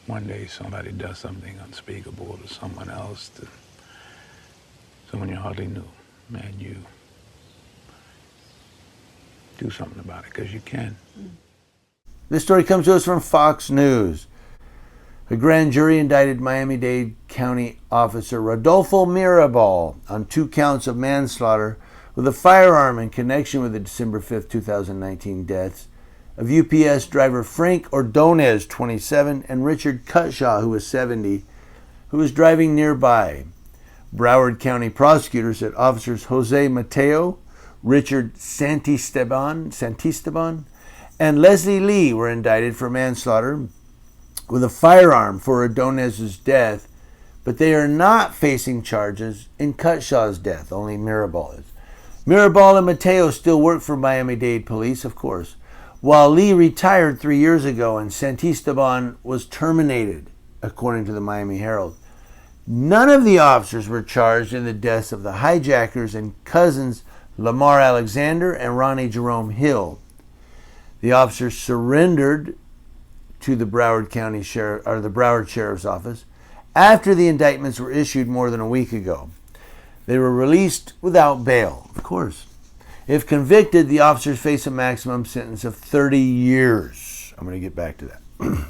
one day somebody does something unspeakable to someone else, to someone you hardly knew, and you do something about it, because you can. This story comes to us from Fox News. A grand jury indicted Miami-Dade County officer Rodolfo Mirabal on 2 counts of manslaughter with a firearm in connection with the December 5th, 2019 deaths of UPS driver Frank Ordonez, 27, and Richard Cutshaw, who was 70, who was driving nearby. Broward County prosecutors said officers Jose Mateo, Richard Santisteban, and Leslie Lee were indicted for manslaughter with a firearm for Ordonez's death, but they are not facing charges in Cutshaw's death. Only Mirabal is. Mirabal and Mateo still work for Miami-Dade Police, of course, while Lee retired 3 years ago and Santisteban was terminated, according to the Miami Herald. None of the officers were charged in the deaths of the hijackers and cousins Lamar Alexander and Ronnie Jerome Hill. The officers surrendered to the Broward County Sheriff, or the Broward Sheriff's Office, after the indictments were issued more than a week ago. They were released without bail, of course. If convicted, the officers face a maximum sentence of 30 years. I'm going to get back to that.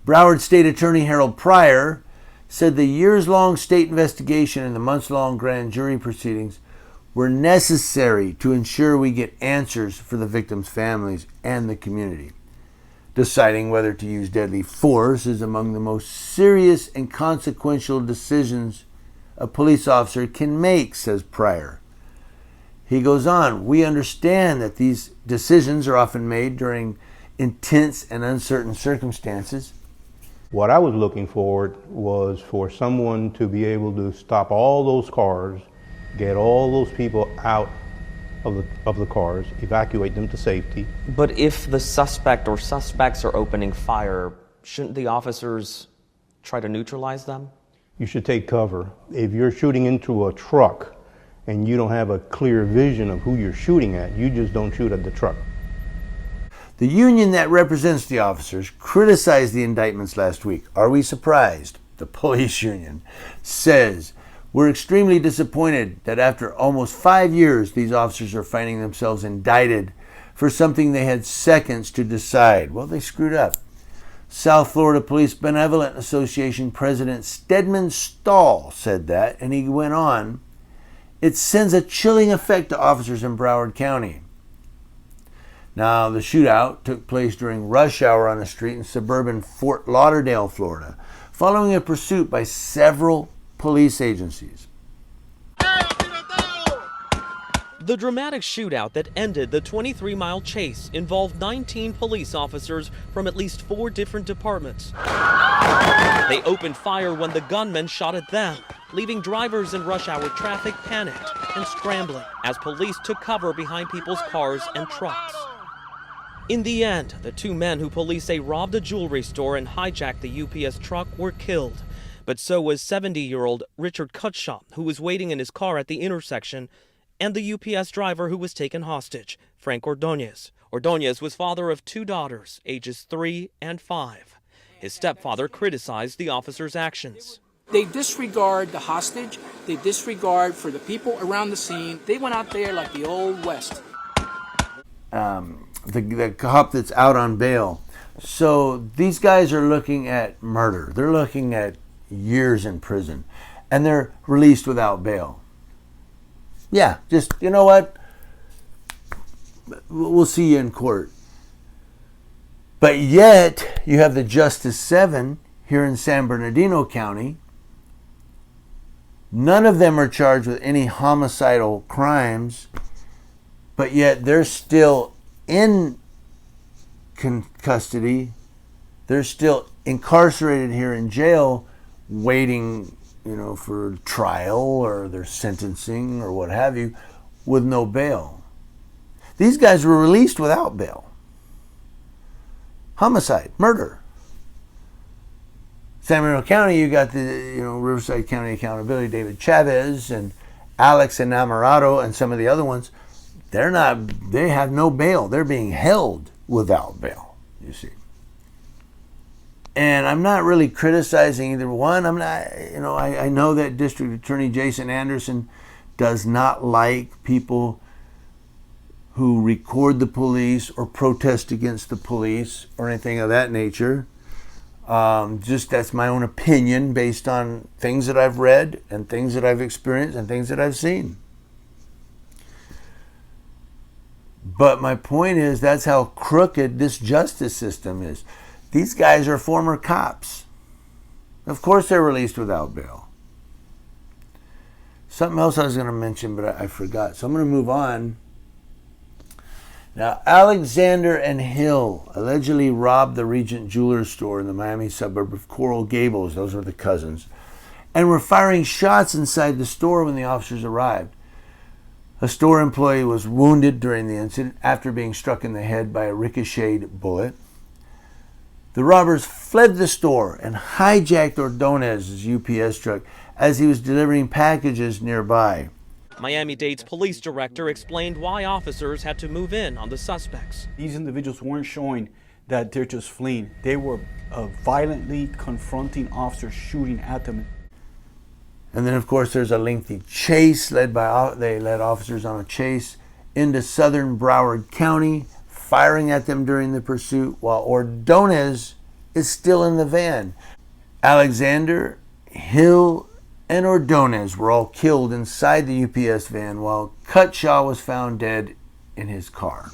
Broward State Attorney Harold Pryor said the years-long state investigation and the months-long grand jury proceedings were necessary to ensure we get answers for the victims' families and the community. Deciding whether to use deadly force is among the most serious and consequential decisions a police officer can make, says Pryor. He goes on, we understand that these decisions are often made during intense and uncertain circumstances. What I was looking for was for someone to be able to stop all those cars, get all those people out of the cars, evacuate them to safety. But if the suspect or suspects are opening fire, shouldn't the officers try to neutralize them? You should take cover. If you're shooting into a truck and you don't have a clear vision of who you're shooting at, you just don't shoot at the truck. The union that represents the officers criticized the indictments last week. Are we surprised? The police union says, we're extremely disappointed that after almost 5 years, these officers are finding themselves indicted for something they had seconds to decide. Well, they screwed up. South Florida Police Benevolent Association President Stedman Stahl said that, and he went on, it sends a chilling effect to officers in Broward County. Now, the shootout took place during rush hour on a street in suburban Fort Lauderdale, Florida, following a pursuit by several police agencies. The dramatic shootout that ended the 23-mile chase involved 19 police officers from at least 4 different departments. They opened fire when the gunmen shot at them, leaving drivers in rush hour traffic panicked and scrambling as police took cover behind people's cars and trucks. In the end, the 2 men who police say robbed a jewelry store and hijacked the UPS truck were killed. But so was 70-year-old Richard Cutshaw, who was waiting in his car at the intersection, and the UPS driver who was taken hostage, Frank Ordonez. Ordonez was father of 2 daughters, ages 3 and 5. His stepfather criticized the officers' actions. They disregard the hostage. They disregard for the people around the scene. They went out there like the Old West. The cop that's out on bail. So these guys are looking at murder. They're looking at years in prison, and they're released without bail. Yeah, just, you know what? We'll see you in court. But yet, you have the Justice 7 here in San Bernardino County. None of them are charged with any homicidal crimes, but yet they're still in custody. They're still incarcerated here in jail, waiting, for trial or their sentencing or what have you, with no bail. These guys were released without bail. Homicide, murder. San Bernardino County, you got the Riverside County Accountability, David Chavez and Alex Enamorado and some of the other ones. They have no bail. They're being held without bail, you see. And I'm not really criticizing either one. I'm not, I know that District Attorney Jason Anderson does not like people who record the police or protest against the police or anything of that nature. Just that's my own opinion based on things that I've read and things that I've experienced and things that I've seen. But my point is, that's how crooked this justice system is. These guys are former cops. Of course they're released without bail. Something else I was going to mention, but I forgot. So I'm going to move on. Now, Alexander and Hill allegedly robbed the Regent Jewelers store in the Miami suburb of Coral Gables. Those were the cousins. And were firing shots inside the store when the officers arrived. A store employee was wounded during the incident after being struck in the head by a ricocheted bullet. The robbers fled the store and hijacked Ordonez's UPS truck as he was delivering packages nearby. Miami-Dade's police director explained why officers had to move in on the suspects. These individuals weren't showing that they're just fleeing. They were violently confronting officers, shooting at them. And then, of course, there's a lengthy chase they led officers on a chase into southern Broward County, firing at them during the pursuit while Ordonez is still in the van. Alexander, Hill, and Ordonez were all killed inside the UPS van while Cutshaw was found dead in his car.